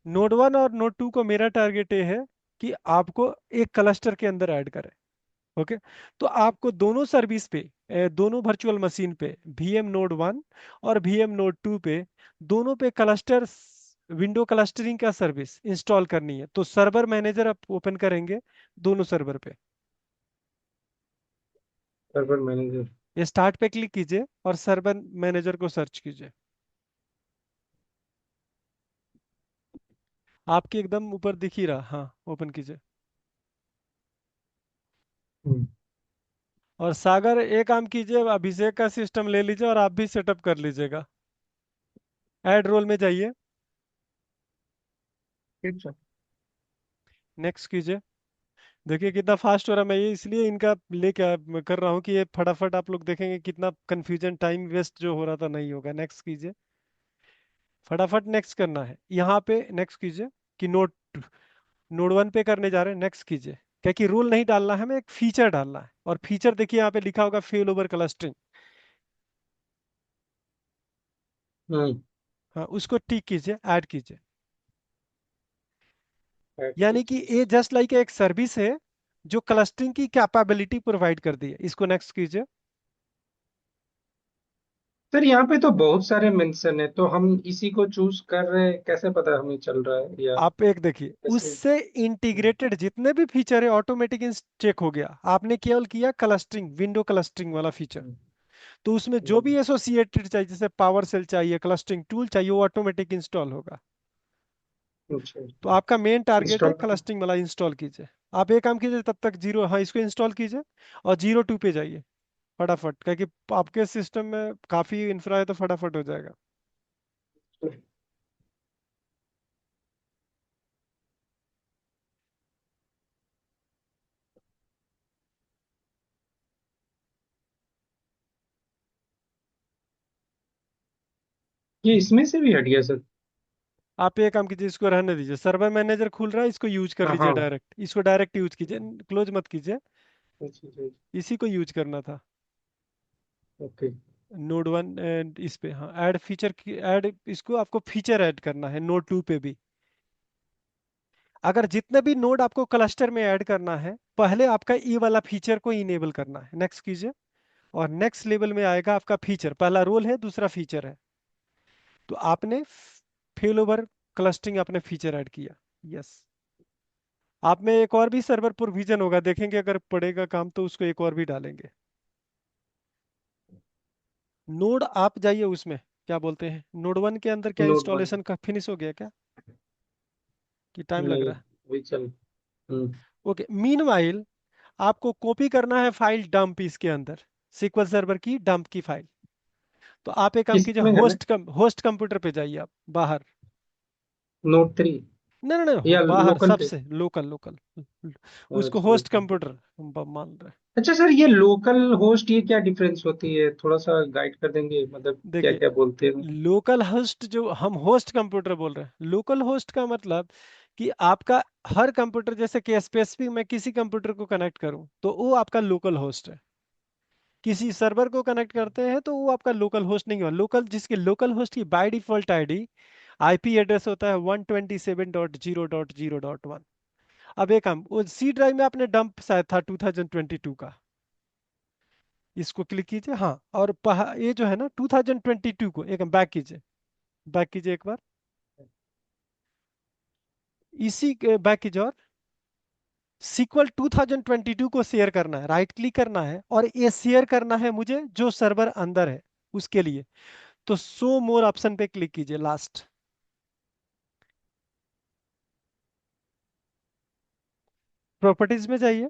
Node 1 और node 2 को मेरा टारगेट ये है कि आपको एक क्लस्टर के अंदर ऐड करें। ओके। तो आपको दोनों सर्विस पे दोनों वर्चुअल मशीन पे वीएम नोड 1 और वीएम नोड 2 पे दोनों पे क्लस्टर विंडो क्लस्टरिंग का सर्विस इंस्टॉल करनी है। तो सर्वर मैनेजर आप ओपन करेंगे दोनों सर्वर पे। Server manager. ये स्टार्ट पे क्लिक कीजिए और सर्वर मैनेजर को सर्च कीजिए। आपके एकदम ऊपर दिख ही रहा, हाँ ओपन कीजिए। हम्म। और सागर एक काम कीजिए, अभिषेक का सिस्टम ले लीजिए और आप भी सेटअप कर लीजिएगा। ऐड रोल में जाइए। ठीक है। नेक्स्ट कीजिए। देखिए कितना फास्ट हो रहा है। मैं ये इसलिए इनका लेके मैं कर रहा हूँ कि ये फटाफट आप लोग देखेंगे कितना कंफ्यूजन टाइम वेस्ट जो हो रहा था नहीं होगा। नेक्स्ट कीजिए। फटाफट नेक्स्ट करना है यहाँ पे। नेक्स्ट कीजिए कि नोड नोड 1 पे करने जा रहे हैं। नेक्स्ट कीजिए। क्या कि रूल नहीं डालना है, हमें एक फीचर डालना है। और फीचर देखिए यहाँ पे लिखा होगा फेल ओवर क्लस्टरिंग। हम्म। हाँ उसको टिक कीजिए, ऐड कीजिए। यानी कि ठीक। ये जस्ट लाइक एक सर्विस है जो क्लस्टरिंग की कैपेबिलिटी प्रोवाइड कर दी है। इसको नेक्स्ट कीजिए। सर यहाँ पे तो बहुत सारे मेंशन है, तो हम इसी को चूज कर रहे हैं, कैसे पता हमें चल रहा है या आप एक देखिए, कैसे? उससे इंटीग्रेटेड जितने भी फीचर है ऑटोमेटिक चेक हो गया। आपने केवल किया क्लस्टरिंग, विंडो क्लस्टरिंग वाला फीचर। हम्म, तो उसमें जो भी एसोसिएटेड चाहिए, जैसे पावर सेल चाहिए, क्लस्टरिंग टूल चाहिए, वो ऑटोमेटिक इंस्टॉल होगा। अच्छा। तो आपका मेन टारगेट है इंस्टॉल। क्लस्टरिंग वाला इंस्टॉल कीजिए। आप एक काम कीजिए तब तक जीरो, हाँ इसको इंस्टॉल कीजिए और 02 पे जाइए फटाफट, क्योंकि आपके सिस्टम में काफी इंफ्रा है तो फटाफट हो जाएगा। ये इसमें से भी हट गया सर? आप ये काम कीजिए, इसको रहने दीजिए। सर्वर मैनेजर खुल रहा है, इसको यूज कर हाँ लीजिए हाँ। डायरेक्ट। इसको डायरेक्ट यूज कीजिए, क्लोज मत कीजिए। अच्छा अच्छा। इसी को यूज करना था। ओके। नोड 1 एंड इस पे, हाँ ऐड फीचर की ऐड, इसको आपको फीचर ऐड करना है नोड 2 पे भी। अगर जितने भी नोड आपको क्लस्टर में ऐड करना है, पहले आपका ई वाला फीचर को इनेबल करना है। नेक्स्ट कीजिए। और नेक्स्ट लेवल में आएगा आपका फीचर। पहला रोल है, दूसरा फीचर है। तो आपने फेल ओवर क्लस्टरिंग आपने फीचर ऐड किया। यस। आप में एक और भी सर्वर प्रोविजन होगा, देखेंगे अगर पड़ेगा काम तो उसको एक और भी डालेंगे। नोड आप जाइए उसमें, क्या बोलते हैं, नोड 1 के अंदर क्या नोट वन। इंस्टॉलेशन का फिनिश हो गया क्या, कि टाइम लग नहीं, रहा है? वही चल। हम्म। ओके। मीनवाइल आपको कॉपी करना है फाइल डंप इसके अंदर, सीक्वल सर्वर की डंप की फाइल। तो आप एक काम कीजिए, किसमें जाना है? होस्ट कंप्यूटर पे जाइए आप बाहर। नोट 3 नहीं नहीं नहीं, या बाहर लोकल पे? सबसे लोकल लोकल। उसको अच्छा होस्ट लोकल। कंप्यूटर मान रहे हैं। अच्छा सर, ये लोकल होस्ट ये क्या डिफरेंस होती है, थोड़ा सा गाइड कर देंगे, मतलब क्या देखिए, क्या बोलते हैं? लोकल होस्ट जो हम होस्ट कंप्यूटर बोल रहे हैं, लोकल होस्ट का मतलब कि आपका हर कंप्यूटर, जैसे कि स्पेसिफिक मैं किसी कंप्यूटर को कनेक्ट करूं तो वो आपका लोकल होस्ट है। किसी सर्वर को कनेक्ट करते हैं तो वो आपका लोकल होस्ट नहीं हुआ। लोकल, जिसके लोकल होस्ट की by default ID IP address होता है 127.0.0.1। अब एक हम वो सी ड्राइव में आपने डंप शायद था 2022 का, इसको क्लिक कीजिए। हाँ और ये जो है ना 2022 को एक बैक कीजिए, बैक कीजिए एक बार। इसी के बैक कीजिए और सीक्वल 2022 को शेयर करना है, राइट क्लिक करना है और ये शेयर करना है मुझे जो सर्वर अंदर है उसके लिए। तो शो मोर ऑप्शन पे क्लिक कीजिए लास्ट। प्रॉपर्टीज में जाइए,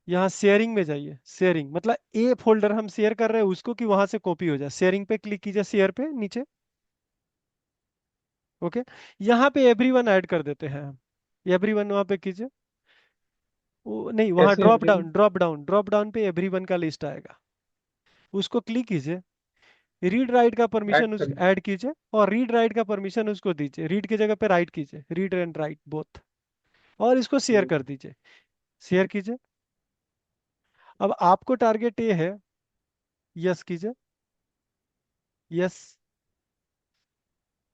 यहाँ शेयरिंग में जाइए। शेयरिंग मतलब ए फोल्डर हम शेयर कर रहे हैं उसको कि वहां से कॉपी हो जाए। शेयरिंग पे क्लिक कीजिए, शेयर पे नीचे। ओके। यहाँ पे एवरीवन ऐड कर देते हैं हम। एवरीवन वहां पे कीजिए। वो नहीं, वहाँ कैसे drop everyone? Down, drop down पे एवरीवन का लिस्ट आएगा। उसको क्लिक कीजिए। रीड राइट का ऐड परमिशन उस कर। ऐड कीजिए और रीड राइट का परमिशन उसको दीजिए। रीड की जगह पे राइट कीजिए, रीड एंड राइट बोथ। और इसको शेयर कर दीजिए। शेयर कीजिए। अब आपको टारगेट ये है, यस कीजिए। यस।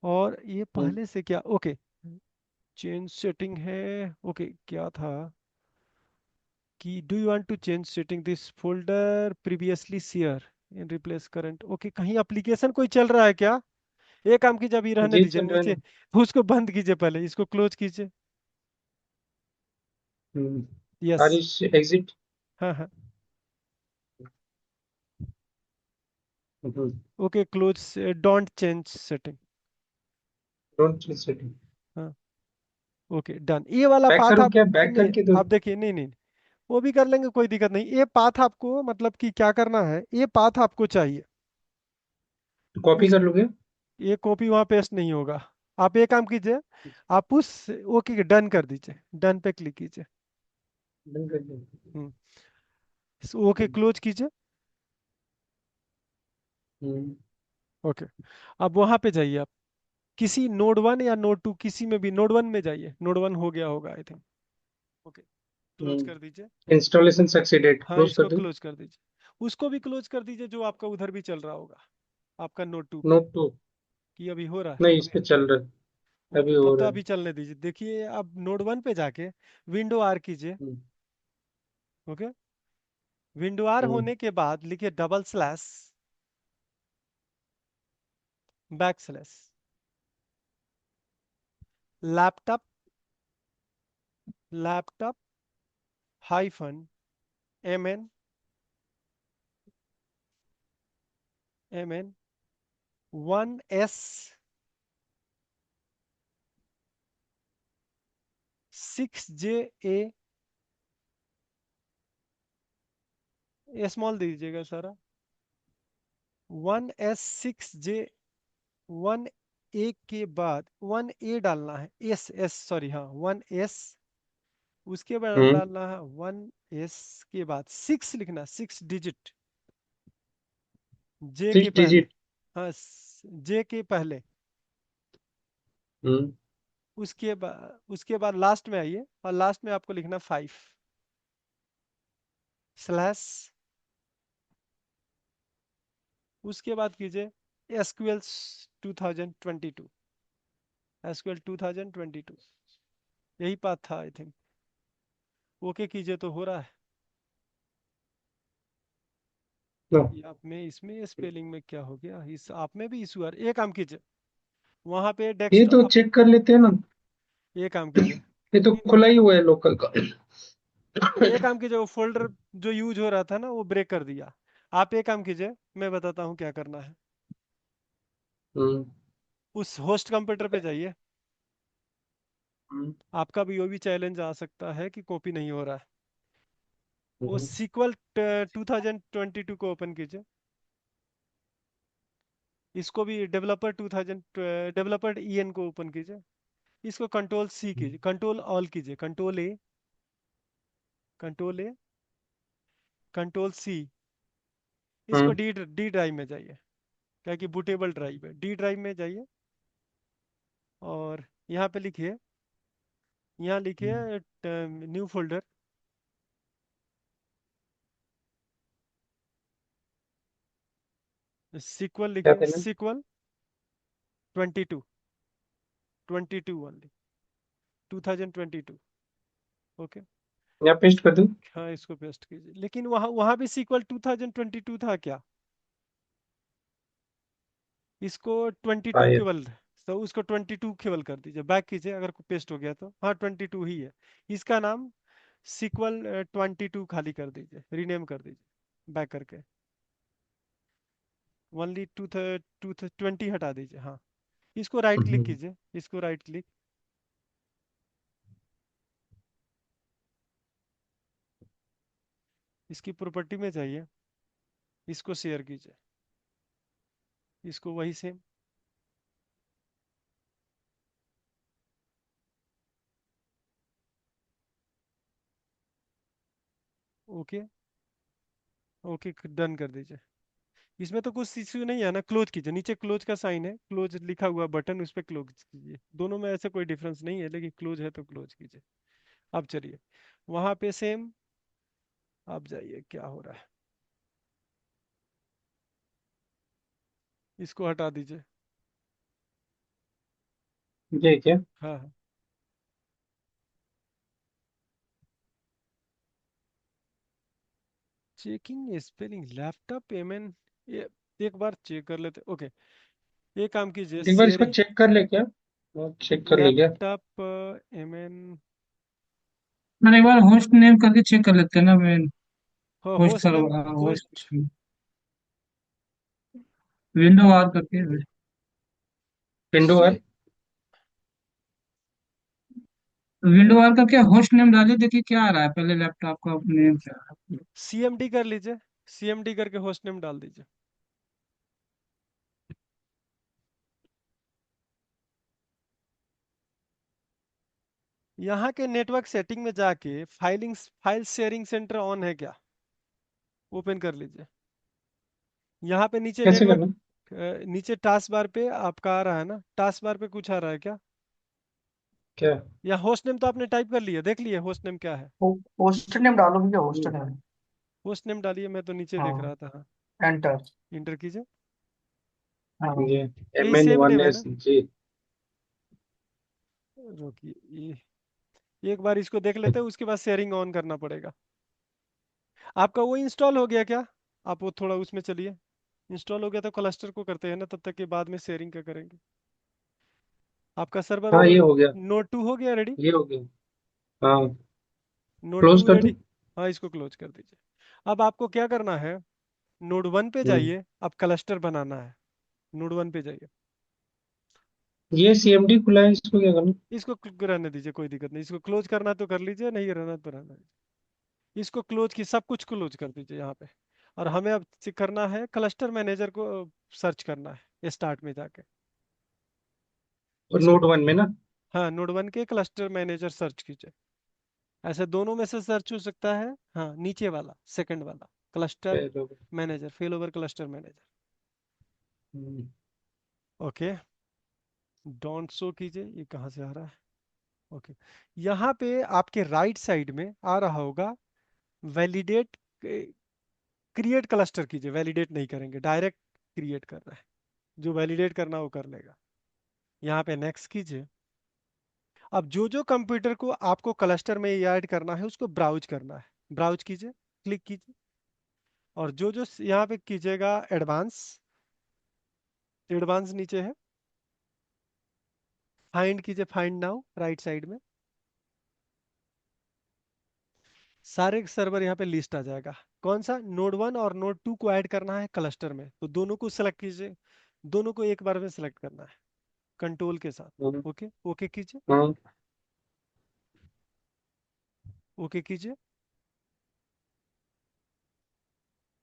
और ये हम्म, पहले से क्या, ओके, चेंज सेटिंग है। ओके, क्या था कि do you want to change setting this folder previously share in replace current. Okay, कहीं एप्लीकेशन कोई चल रहा है क्या? एक काम कीजिए, अभी रहने जी दीजिए चल रहा है नीचे, ना। उसको बंद कीजिए, पहले इसको क्लोज कीजिए। Hmm, yes. आरिश एग्जिट। हाँ हाँ। Okay, close, don't change setting. Don't change setting. हाँ। Okay, done. ये वाला बैक पाथ करूँ आप, क्या, नहीं बैक नहीं, करके दो। आप देखिए, नहीं नहीं, वो भी कर लेंगे, कोई दिक्कत नहीं। ये पाथ आपको मतलब कि क्या करना है, ये पाथ आपको चाहिए। कॉपी उस, कर लोगे। ये कॉपी वहां पेस्ट नहीं होगा। आप एक काम कीजिए, आप उस, ओके डन कर दीजिए, डन पे क्लिक कीजिए। बंद कर दो। हम्म। ओके, हम्म, क्लोज कीजिए। हम्म, ओके, अब वहां पे जाइए आप, किसी नोड 1 या नोड 2, किसी में भी, नोड 1 में जाइए, नोड 1 हो गया होगा आई थिंक। ओके, क्लोज कर दीजिए। इंस्टॉलेशन सक्सीडेड, हाँ, क्लोज कर इसको दूं। क्लोज कर दीजिए। उसको भी क्लोज कर दीजिए जो आपका उधर भी चल रहा होगा, आपका नोड 2 पे, नोट टू। कि अभी हो रहा है नहीं, इस अभी। पे चल रहा है, अभी ओके, हो तब तो रहा है। अभी चलने दीजिए। देखिए, अब नोड 1 पे जाके विंडो आर कीजिए। हम्म, ओके, विंडो आर हम्म, होने के बाद लिखिए double slash back slash laptop, laptop hyphen mn, mn 1s 6ja, small दीजिएगा सारा, 1s 6j, 1 ए के बाद 1 ए डालना है, एस सॉरी, हाँ 1s, उसके बाद हम्म। डालना है 1s के बाद 6 लिखना, 6 डिजिट, जे के सिक्स पहले। डिजिट। हाँ, जे के पहले। हम्म, उसके बाद लास्ट में आइए, और लास्ट में आपको लिखना 5 स्लैश, उसके बाद कीजिए एसक्यूएल 2022, एसक्यूएल 2022, यही पाथ था आई थिंक। ओके कीजिए तो हो रहा है। नो। ये आप में, इसमें स्पेलिंग में क्या हो गया, इस आप में भी इशू आ रहा है। एक काम कीजिए, वहां पे ये डेस्कटॉप तो आप, चेक कर लेते हैं ना। एक काम कीजिए, ये तो खुला ही हुआ है लोकल का। एक काम कीजिए, वो फोल्डर जो यूज हो रहा था ना, वो ब्रेक कर दिया। आप एक काम कीजिए, मैं बताता हूँ क्या करना है। हम्म, उस होस्ट कंप्यूटर पे जाइए, हम्म, आपका भी वो भी चैलेंज आ सकता है कि कॉपी नहीं हो रहा है। वो हम्म, सीक्वल 2022 को ओपन कीजिए। इसको भी डेवलपर 2000, डेवलपर ईएन को ओपन कीजिए। इसको कंट्रोल सी कीजिए, कंट्रोल ऑल कीजिए, control A, control A, control C. इसको हम्म, डी डी ड्राइव में जाइए, क्या कि बूटेबल ड्राइव है, डी ड्राइव में जाइए। और यहाँ पे लिखिए, यहाँ लिखिए न्यू फोल्डर, सीक्वल क्या लिखिए, देना। SQL 22, 22 only, 2022। ओके। यहाँ पेस्ट कर दूं। हाँ, इसको पेस्ट कीजिए, लेकिन वहाँ वहाँ भी सीक्वल 2022 था क्या? इसको 22 शायद। केवल, तो उसको 22 केवल कर दीजिए, बैक कीजिए, अगर पेस्ट हो गया तो हाँ 22 ही है। इसका नाम सीक्वल 22 खाली कर दीजिए, रीनेम कर दीजिए बैक करके, ओनली 20 हटा दीजिए। हाँ, इसको राइट क्लिक हम्म, कीजिए, इसको राइट क्लिक, इसकी प्रॉपर्टी में जाइए, इसको शेयर कीजिए, इसको वही सेम। ओके, ओके डन कर दीजिए। इसमें तो कुछ इश्यू नहीं है ना, क्लोज कीजिए, नीचे क्लोज का साइन है, क्लोज लिखा हुआ बटन, उस पर क्लोज कीजिए। दोनों में ऐसे कोई डिफरेंस नहीं है, लेकिन क्लोज है तो क्लोज कीजिए। अब चलिए, वहां पे सेम, आप जाइए क्या हो रहा है। इसको हटा दीजिए। ये क्या? हाँ हाँ। चेकिंग स्पेलिंग लैपटॉप एमएन, ये एक बार चेक कर लेते, ओके। ये काम कीजिए, एक बार इसको शेयरिंग चेक कर ले क्या? चेक कर ले क्या? Laptop M N. मैंने एक बार होस्ट नेम करके चेक कर लेते हैं ना मैं। हाँ, host host name. Server, host. Host window R करके। विंडो है। विंडो आर करके होस्ट नेम डालिए, देखिए क्या आ रहा है, पहले लैपटॉप का नेम क्या आ रहा है। सीएमडी कर लीजिए, सीएमडी करके होस्ट नेम डाल दीजिए। यहाँ के नेटवर्क सेटिंग में जाके फाइल शेयरिंग सेंटर ऑन है क्या, ओपन कर लीजिए। यहाँ पे नीचे कैसे नेटवर्क, करना? नीचे टास्क बार पे आपका आ रहा है ना, टास्क बार पे कुछ आ रहा है क्या? क्या? या होस्ट नेम तो आपने टाइप कर लिया, देख लिया होस्ट नेम क्या है? होस्ट नेम डालो भैया, होस्ट हम्म, नेम। होस्ट नेम डालिए, मैं तो नीचे देख हाँ, रहा था, हाँ। एंटर। इंटर कीजिए। हाँ। ये यही M N same one name है एस ना? जी रुकिए, ये एक बार इसको देख लेते हैं, उसके बाद शेयरिंग ऑन करना पड़ेगा। आपका वो इंस्टॉल हो गया क्या? आप वो थोड़ा उसमें चलिए। इंस्टॉल हो गया तो क्लस्टर को करते हैं ना, तब तक के बाद में शेयरिंग का करेंगे। आपका सर्वर हाँ, वो ये हो गया। नोड 2 हो गया रेडी? ये हो गया। हाँ। नोड क्लोज 2 कर दूं? रेडी। हाँ, इसको क्लोज कर दीजिए। अब आपको क्या करना है, नोड 1 पे हम्म। जाइए, अब क्लस्टर बनाना है। नोड 1 पे जाइए। ये सीएमडी खुला है, इसको क्या करना? इसको रहने दीजिए, कोई दिक्कत नहीं, इसको क्लोज करना तो कर लीजिए, नहीं रहना तो रहना दीजिए। इसको क्लोज की, सब कुछ क्लोज कर दीजिए यहाँ पे। और हमें अब चेक करना है, क्लस्टर मैनेजर को सर्च करना है स्टार्ट में जाके। और इसको, नोड वन में ना? हाँ, नोड 1 के क्लस्टर मैनेजर सर्च कीजिए। ऐसे दोनों में से सर्च हो सकता है, हाँ, नीचे वाला, सेकंड वाला, क्लस्टर पहले होगा। Manager, fail over cluster manager. Hmm. Okay, don't show कीजिए, ये कहाँ से आ रहा है? ओके, यहाँ पे आपके राइट साइड में आ रहा होगा वैलिडेट, क्रिएट क्लस्टर कीजिए, वैलिडेट नहीं करेंगे, डायरेक्ट क्रिएट कर रहा है, जो वैलिडेट करना वो कर लेगा। यहाँ पे नेक्स्ट कीजिए। अब जो जो कंप्यूटर को आपको क्लस्टर में ऐड करना है उसको ब्राउज करना है, ब्राउज कीजिए, क्लिक कीजिए। और जो जो यहाँ पे कीजिएगा एडवांस, एडवांस नीचे है, फाइंड कीजिए, फाइंड नाउ राइट साइड में, सारे सर्वर यहाँ पे लिस्ट आ जाएगा। कौन सा, नोड 1 और नोड 2 को ऐड करना है क्लस्टर में, तो दोनों को सिलेक्ट कीजिए, दोनों को एक बार में सिलेक्ट करना है कंट्रोल के साथ। हाँ। ओके, ओके कीजिए, हाँ। ओके कीजिए।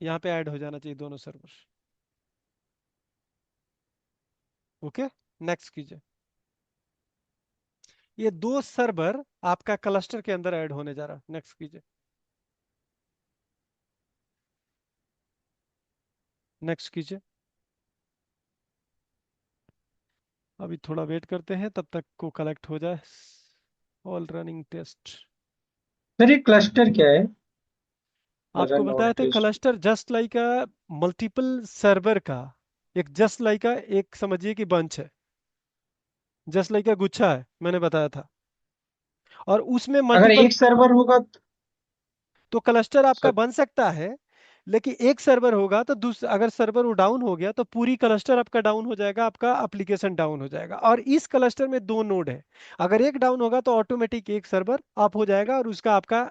यहाँ पे ऐड हो जाना चाहिए दोनों सर्वर। ओके, नेक्स्ट कीजिए। ये दो सर्वर आपका क्लस्टर के अंदर ऐड होने जा रहा है, नेक्स्ट कीजिए, नेक्स्ट कीजिए। अभी थोड़ा वेट करते हैं, तब तक को कलेक्ट हो जाए। All running test. सर, ये क्लस्टर क्या है? आपको रन ऑल बताए थे test. Cluster just like a multiple server का, एक जस्ट लाइक अ, एक समझिए कि बंच है, जस्ट लाइक अ गुच्छा है, मैंने बताया था। और उसमें अगर मल्टीपल, एक सर्वर होगा तो क्लस्टर आपका सर। बन सकता है, लेकिन एक सर्वर होगा तो दूसरा, अगर सर्वर वो डाउन हो गया तो पूरी क्लस्टर आपका डाउन हो जाएगा, आपका एप्लीकेशन डाउन हो जाएगा। और इस क्लस्टर में दो नोड है, अगर एक डाउन होगा तो ऑटोमेटिक एक सर्वर अप हो जाएगा और उसका आपका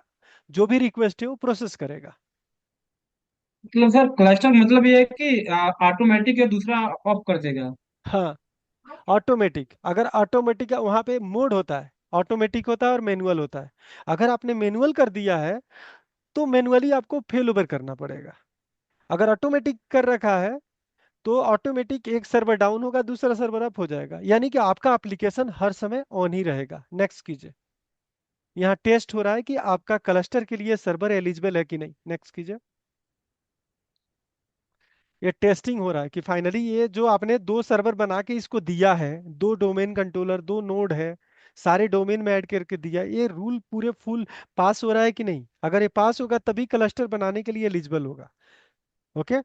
जो भी रिक्वेस्ट है वो प्रोसेस करेगा। मतलब सर क्लस्टर मतलब ये है कि ऑटोमेटिक या दूसरा ऑफ कर देगा। हाँ, ऑटोमेटिक, अगर ऑटोमेटिक वहां पे मोड होता है, ऑटोमेटिक होता है और मैनुअल होता है। अगर आपने मैनुअल कर दिया है तो मैनुअली आपको फेल ओवर करना पड़ेगा। अगर ऑटोमेटिक कर रखा है तो ऑटोमेटिक एक सर्वर डाउन होगा, दूसरा सर्वर अप हो जाएगा, यानी कि आपका एप्लीकेशन हर समय ऑन ही रहेगा। नेक्स्ट कीजिए। यहाँ टेस्ट हो रहा है कि आपका क्लस्टर के लिए सर्वर एलिजिबल है कि नहीं, नेक्स्ट कीजिए। ये टेस्टिंग हो रहा है कि फाइनली ये जो आपने दो सर्वर बना के इसको दिया है, दो डोमेन कंट्रोलर, दो नोड है, सारे डोमेन में ऐड करके दिया, ये रूल पूरे फुल पास हो रहा है कि नहीं। अगर ये पास होगा तभी क्लस्टर बनाने के लिए एलिजिबल होगा। ओके,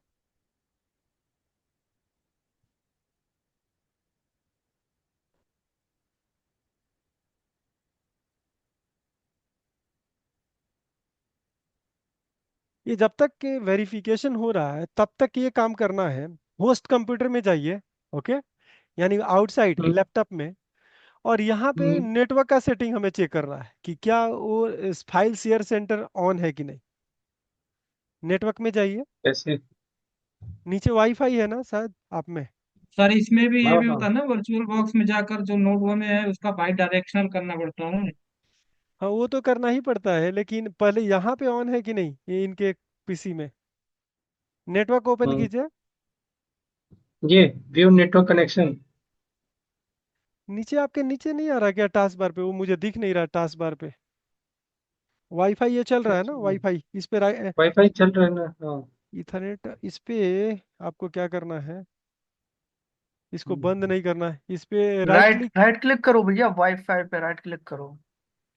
ये जब तक के वेरिफिकेशन हो रहा है तब तक ये काम करना है। होस्ट कंप्यूटर में जाइए। ओके, यानी आउटसाइड हम्म, लैपटॉप में। और यहाँ पे हम्म, नेटवर्क का सेटिंग हमें चेक करना है कि क्या वो फाइल शेयर सेंटर ऑन है कि नहीं। नेटवर्क में जाइए। कैसे? नीचे वाईफाई है ना शायद आप में। सर इसमें भी ये हाँ भी हाँ। होता है ना, वर्चुअल बॉक्स में जाकर जो नोड वन है उसका बाई डायरेक्शनल करना पड़ता है। हाँ, वो तो करना ही पड़ता है, लेकिन पहले यहाँ पे ऑन है कि नहीं ये इनके पीसी में। नेटवर्क ओपन हम्म, कीजिए। ये व्यू नेटवर्क कनेक्शन। नीचे आपके नीचे नहीं आ रहा क्या टास्क बार पे? वो मुझे दिख नहीं रहा टास्क बार पे। वाईफाई ये चल रहा है ना, वाईफाई इस पे वाईफाई चल रहा है ना, हाँ। इथरनेट इस पे। आपको क्या करना है, इसको बंद हम्म। नहीं करना है, इस पे right right click. Right click करो भैया, वाईफाई पे राइट क्लिक करो।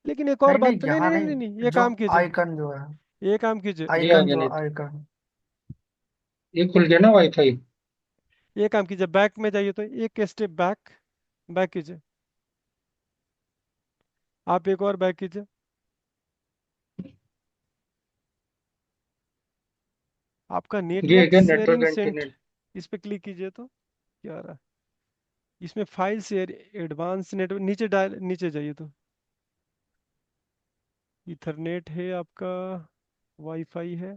लेकिन एक और नहीं नहीं, बात, नहीं यहाँ नहीं नहीं नहीं, नहीं, ये जो काम कीजिए। आइकन जो है, ये काम कीजिए। ये आ आइकन गया जो नेट। आइकन। ये खुल गया ना वाईफाई। ये काम कीजिए, बैक में जाइए तो एक स्टेप बैक। बैक कीजिए। आप एक और बैक कीजिए। आपका ये है नेटवर्क क्या नेटवर्क शेयरिंग सेंटर, इंटरनेट? इस पे क्लिक कीजिए तो क्या आ रहा है? इसमें फाइल शेयर एडवांस नेटवर्क, नीचे डाल, नीचे जाइए तो इथरनेट है आपका, वाईफाई है।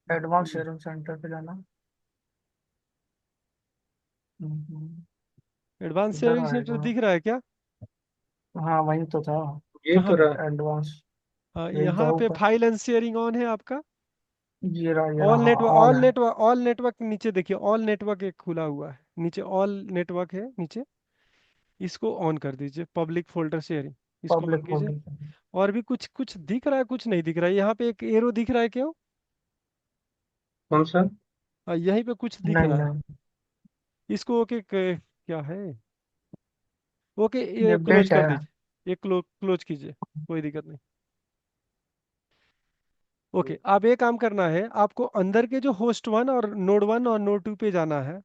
एडवांस शेयरिंग सेंटर पे जाना। हम्म, एडवांस इधर शेयरिंग सेंटर आएगा। दिख रहा है क्या? हाँ वही तो था। ये कहाँ तो पे? रहा। एडवांस, हाँ, यही तो यहाँ है पे ऊपर। फाइल एंड शेयरिंग ऑन है आपका। ये रहा, ऑल हाँ नेटवर्क, ऑल ऑल है। नेटवर्क, ऑल नेटवर्क नीचे देखिए, ऑल नेटवर्क एक खुला हुआ है नीचे, ऑल नेटवर्क है नीचे। इसको ऑन कर दीजिए, पब्लिक फोल्डर शेयरिंग, इसको ऑन पब्लिक कीजिए। होल्डिंग। और भी कुछ कुछ दिख रहा है, कुछ नहीं दिख रहा है। यहाँ पे एक एरो दिख रहा है क्यों? कौन सा? यहीं पे कुछ दिख नहीं रहा है। नहीं, इसको ओके क्या है? ओके, ये ये क्लोज अपडेट है। कर दीजिए, ये क्लोज कीजिए, कोई दिक्कत नहीं। ओके, अब ये काम करना है आपको, अंदर के जो होस्ट वन और नोड 1 और नोड 2 पे जाना है।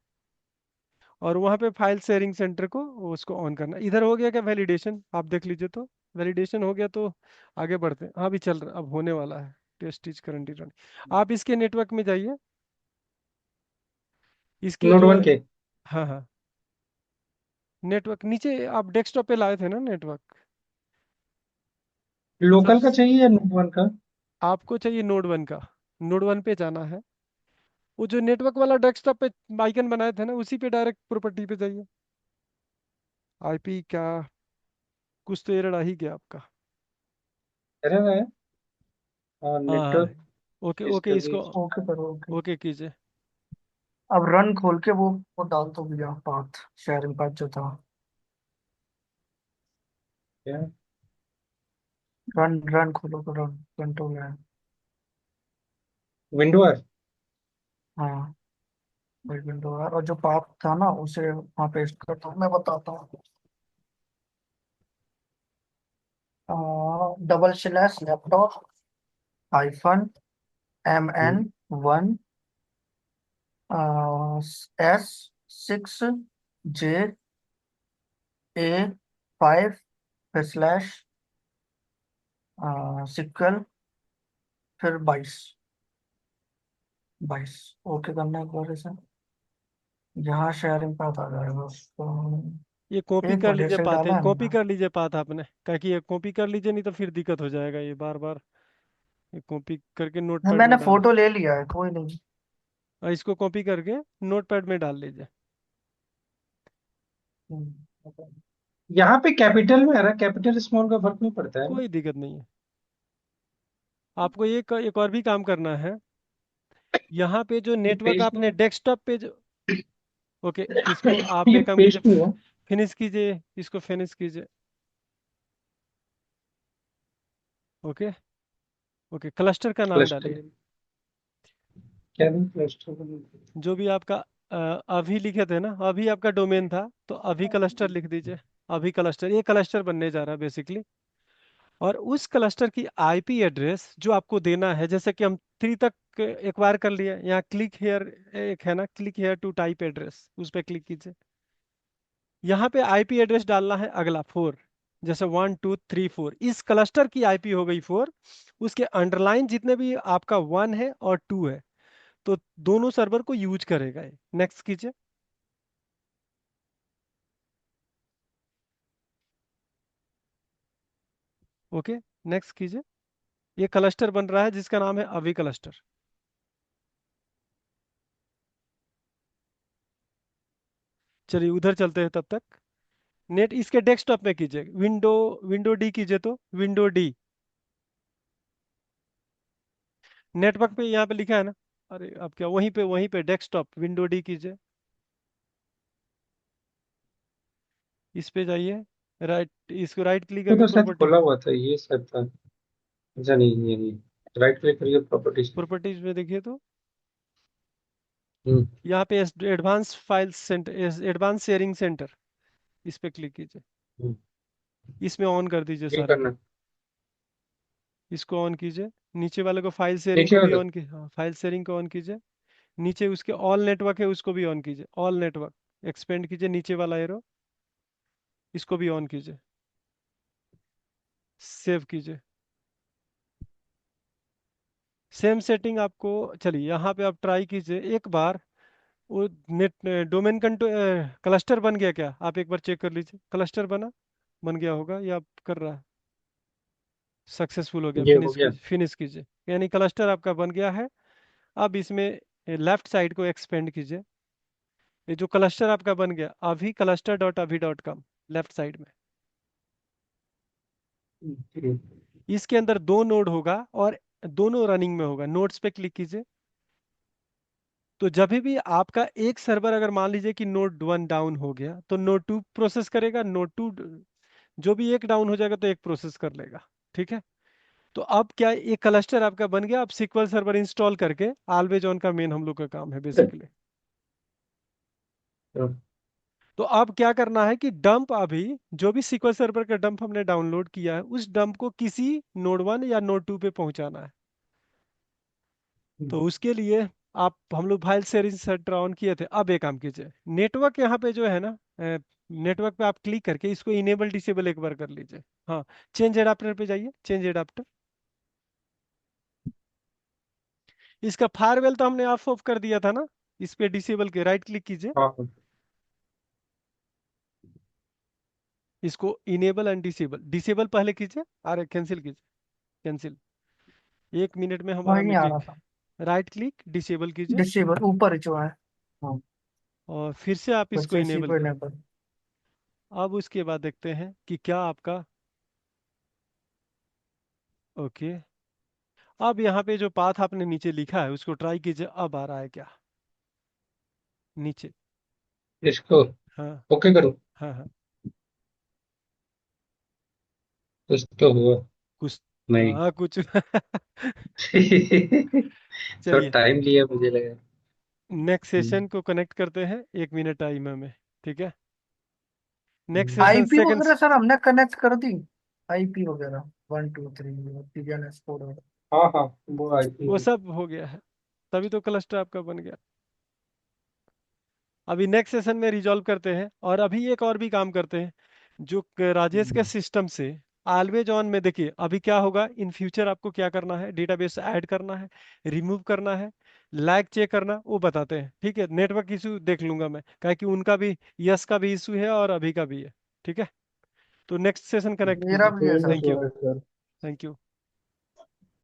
और वहाँ पे फाइल शेयरिंग सेंटर को, उसको ऑन करना। इधर हो गया क्या वैलिडेशन? आप देख लीजिए तो। वैलिडेशन हो गया तो आगे बढ़ते हैं। हाँ, अभी चल रहा, अब होने वाला है। Test is currently run. आप इसके नेटवर्क में जाइए, इसके नोड जो, वन के? हाँ हाँ, नेटवर्क नीचे आप डेस्कटॉप पे लाए थे ना नेटवर्क। सब, लोकल का चाहिए या नोड वन का? आपको चाहिए नोड 1 का। नोड 1 पे जाना है। वो जो नेटवर्क वाला डेस्कटॉप पे आइकन बनाए थे ना, उसी पे डायरेक्ट प्रॉपर्टी पे जाइए। आईपी क्या, कुछ तो एरर आ ही गया आपका। एरर है। हाँ, हाँ, नेटवर्क ओके ओके, इसको डिस्कवरी। ओके करो, ओके। ओके कीजिए। अब रन खोल के वो डाल दो भैया, पाथ शेयरिंग पाथ जो था। क्या? रन रन खोलो तो रन कंट्रोल है। विंडोज। हाँ वही विंडो है, और जो पाथ था ना उसे वहाँ पेस्ट करता हूँ, मैं बताता हूँ। Double slash laptop hyphen MN1 S6J A5 फिर स्लैश सिक्वल फिर 22 ओके करना है एक बार इसे। यहाँ शेयरिंग पाथ आ जाएगा उसको। ये कॉपी एक कर मिनट लीजिए ऐसे ही पाथ है, डाला है कॉपी मैंने। कर लीजिए पाथ आपने, ताकि ये कॉपी कर लीजिए, नहीं तो फिर दिक्कत हो जाएगा ये बार बार। ये कॉपी करके नोट नहीं, पैड मैंने में डाल, फोटो ले लिया है, कोई नहीं। इसको कॉपी करके नोट पैड में डाल लीजिए। okay। यहाँ पे कैपिटल में आ रहा है, कैपिटल स्मॉल का फर्क नहीं पड़ता है ना? कोई दिक्कत नहीं है। आपको ये एक और भी काम करना है। यहाँ पे जो ये नेटवर्क पेस्ट आपने नहीं। डेस्कटॉप पे जो, ओके, इसको आप ये एक काम कीजिए, पेस्ट नहीं हुआ। फिनिश कीजिए, इसको फिनिश कीजिए। ओके ओके, क्लस्टर का नाम क्लस्टर? डालिए। क्या नहीं क्लस्टर? जो भी आपका अभी लिखे थे ना, अभी आपका डोमेन था, तो अभी क्लस्टर लिख दीजिए। अभी क्लस्टर, ये क्लस्टर बनने जा रहा है बेसिकली। और उस क्लस्टर की आईपी एड्रेस जो आपको देना है, जैसे कि हम 3 तक एक बार कर लिए, यहाँ क्लिक हेयर एक है ना, click here to type address, उस पर क्लिक कीजिए। यहाँ पे आईपी एड्रेस डालना है अगला 4। जैसे 1 2 3 4, इस क्लस्टर की आईपी हो गई 4, उसके अंडरलाइन जितने भी आपका 1 है और 2 है, तो दोनों सर्वर को यूज करेगा ये। नेक्स्ट कीजिए। ओके, नेक्स्ट कीजिए। ये क्लस्टर बन रहा है जिसका नाम है अभी क्लस्टर। चलिए उधर चलते हैं तब तक। नेट इसके डेस्कटॉप में कीजिए, विंडो विंडो डी कीजिए, तो विंडो डी नेटवर्क पे यहाँ पे लिखा है ना। अरे अब क्या, वहीं पे डेस्कटॉप विंडो डी कीजिए, इस पे जाइए, राइट, इसको राइट क्लिक ये करके तो शायद प्रॉपर्टी, खुला हुआ था, ये शायद था। अच्छा नहीं, ये नहीं। राइट क्लिक करिए, प्रॉपर्टीज। प्रॉपर्टीज में देखिए तो हम्म। यहाँ पे advance file centre, advance sharing centre, इस पे क्लिक कीजिए, हम्म, इसमें ऑन कर दीजिए ये सारे को। करना। इसको ऑन कीजिए, नीचे वाले को फाइल शेयरिंग नीचे को भी वाले। ऑन कीजिए, हाँ फाइल शेयरिंग को ऑन कीजिए। नीचे उसके ऑल नेटवर्क है, उसको भी ऑन कीजिए, ऑल नेटवर्क एक्सपेंड कीजिए, नीचे वाला एरो, इसको भी ऑन कीजिए, सेव कीजिए। सेम सेटिंग आपको, चलिए यहाँ पे आप ट्राई कीजिए एक बार। वो नेट डोमेन कंट्रो क्लस्टर बन गया क्या, आप एक बार चेक कर लीजिए, क्लस्टर बन गया होगा या आप कर रहा है, सक्सेसफुल हो गया, ये हो फिनिश गया। कीजिए, फिनिश कीजिए, यानी क्लस्टर आपका बन गया है। अब इसमें लेफ्ट साइड को एक्सपेंड कीजिए, ये जो क्लस्टर आपका बन गया अभी क्लस्टर डॉट अभी डॉट कॉम, लेफ्ट साइड में, हम्म, इसके अंदर दो नोड होगा और दोनों रनिंग में होगा, नोड्स पे क्लिक कीजिए। तो जब भी आपका एक सर्वर अगर मान लीजिए कि नोड 1 डाउन हो गया तो नोड 2 प्रोसेस करेगा, नोड 2 जो भी एक डाउन हो जाएगा तो एक प्रोसेस कर लेगा। ठीक है, तो अब क्या ये क्लस्टर आपका बन गया। अब SQL सर्वर इंस्टॉल करके ऑलवेज ऑन का मेन हम लोग का काम है बेसिकली। हम्म, तो अब क्या करना है कि डंप, अभी जो भी SQL सर्वर का डंप हमने डाउनलोड किया है उस डंप को किसी नोड 1 या नोड 2 पे पहुंचाना है। तो उसके लिए आप, हम लोग फाइल शेयरिंग सेंटर ऑन किए थे, अब एक काम कीजिए, नेटवर्क यहाँ पे जो है ना, नेटवर्क पे आप क्लिक करके इसको इनेबल डिसेबल एक बार कर लीजिए। हाँ, चेंज एडाप्टर पे जाइए, चेंज एडाप्टर, इसका फायरवेल तो हमने ऑफ ऑफ कर दिया था ना, इस पे डिसेबल के राइट क्लिक कीजिए, हाँ हाँ। इसको इनेबल एंड डिसेबल, डिसेबल पहले कीजिए, अरे कैंसिल कीजिए, कैंसिल, 1 मिनट में हमारा वही नहीं आ मीटिंग। रहा था। राइट क्लिक डिसेबल कीजिए, डिसेबल ऊपर जो है। हाँ। और फिर से आप फिर इसको से इसी इनेबल को करें। इनेबल। अब उसके बाद देखते हैं कि क्या आपका, ओके, अब यहाँ पे जो पाथ आपने नीचे लिखा है उसको ट्राई कीजिए, अब आ रहा है क्या नीचे। इसको हाँ ओके करूँ? हाँ हाँ, कुछ तो हुआ। कुछ, नहीं। हाँ कुछ तो चलिए टाइम लिया मुझे लगा। नेक्स्ट हम्म, सेशन को कनेक्ट करते हैं, 1 मिनट टाइम है हमें। ठीक है, नेक्स्ट हम्म। सेशन आईपी सेकंड, वगैरह सर हमने कनेक्ट कर दी। आईपी वगैरह 1 2 3 TNS कोड वगैरह। हाँ हाँ, वो आई थी। वो सब हो गया है, तभी तो क्लस्टर आपका बन गया। अभी नेक्स्ट सेशन में रिजॉल्व करते हैं, और अभी एक और भी काम करते हैं, जो राजेश के सिस्टम से ऑलवेज ऑन में देखिए अभी क्या होगा इन फ्यूचर, आपको क्या करना है, डेटाबेस ऐड करना है, रिमूव करना है, लैग चेक करना, वो बताते हैं। ठीक है, नेटवर्क इशू देख लूंगा मैं, क्या कि उनका भी, यस का भी इशू है और अभी का भी है। ठीक है, तो नेक्स्ट सेशन कनेक्ट मेरा कीजिए। भी है ठीक है sir. Thank you, sir. Thank you.